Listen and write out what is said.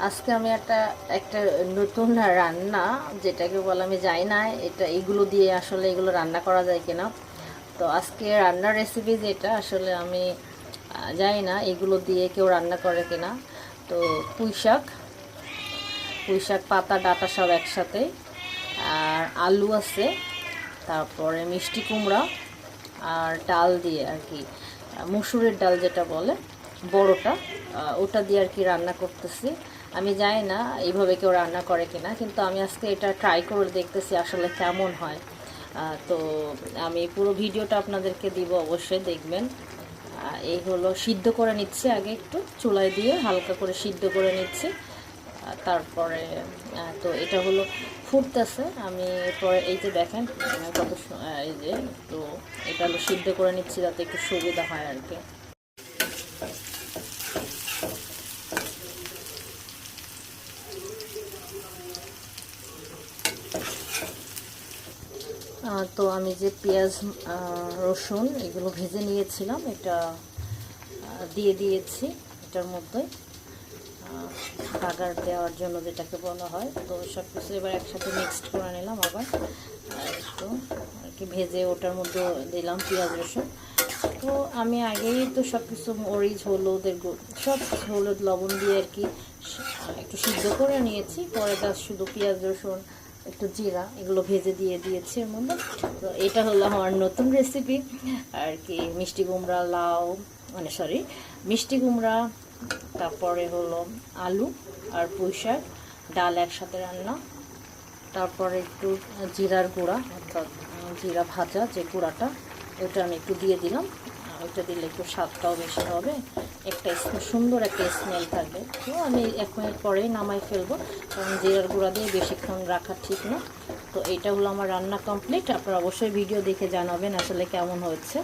আজকে আমি একটা একটা নতুন রান্না, যেটাকে বলে আমি জানি না এটা এগুলো দিয়ে আসলে এগুলো রান্না করা যায় কিনা। তো আজকে রান্নার রেসিপি যেটা আসলে আমি জানি না এগুলো দিয়ে কেউ রান্না করে কিনা। তো পুঁই শাক পাতা ডাঁটা সব একসাথে, আর আলু আছে, তারপরে মিষ্টি কুমড়া আর ডাল দিয়ে আর কি, মুসুরের ডাল যেটা বলে বড়টা, ওটা দিয়ে আর কি রান্না করতেছি। আমি জানি না এইভাবে কেউ রান্না করে কিনা, কিন্তু আমি আজকে এটা ট্রাই করে দেখতেছি আসলে কেমন হয়। তো আমি পুরো ভিডিওটা আপনাদেরকে দিব, অবশ্যই দেখবেন। এই হলো সিদ্ধ করে নিচ্ছি, আগে একটু চুলায় দিয়ে হালকা করে সিদ্ধ করে নিচ্ছি। তারপরে তো এটা হলো ফুটতেছে, আমি পরে এই যে দেখেন এই যে, তো এটা হলো সিদ্ধ করে নিচ্ছি যাতে একটু সুবিধা হয় আর কি। তো আমি যে পেঁয়াজ রসুন এগুলো ভেজে নিয়েছিলাম, এটা দিয়ে দিয়েছি এটার মধ্যে বাগার দেওয়ার জন্য, যেটাকে বলা হয়। তো সব কিছু এবার একসাথে মিক্সড করে নিলাম, আবার একটু আর কি ভেজে ওটার মধ্যে দিলাম পেঁয়াজ রসুন। তো আমি আগেই তো সব কিছু মরিচ হলুদের সব হলুদ লবণ দিয়ে আর কি একটু সিদ্ধ করে নিয়েছি। পরে জাস্ট শুধু পেঁয়াজ রসুন একটু জিরা এগুলো ভেজে দিয়ে দিয়েছি এর মধ্যে। তো এটা হলো আমার নতুন রেসিপি আর কি, মিষ্টি কুমড়া লাউ, মানে সরি, মিষ্টি কুমড়া, তারপরে হলো আলু আর পুঁই শাক ডাল একসাথে রান্না। তারপরে একটু জিরার গুঁড়া, অর্থাৎ জিরা ভাজা যে গুঁড়াটা, ওটা আমি একটু দিয়ে দিলাম। ওইটা দিলে একটু স্বাদটাও বেশি হবে, একটা সুন্দর একটা স্মেল থাকবে। তো আমি 1 মিনিট পরেই নামাই ফেলবো, কারণ জিরার গুঁড়া দিয়ে বেশিক্ষণ রাখা ঠিক না। তো এইটা হলো আমার রান্না কমপ্লিট। আপনারা অবশ্যই ভিডিও দেখে জানাবেন আসলে কেমন হয়েছে।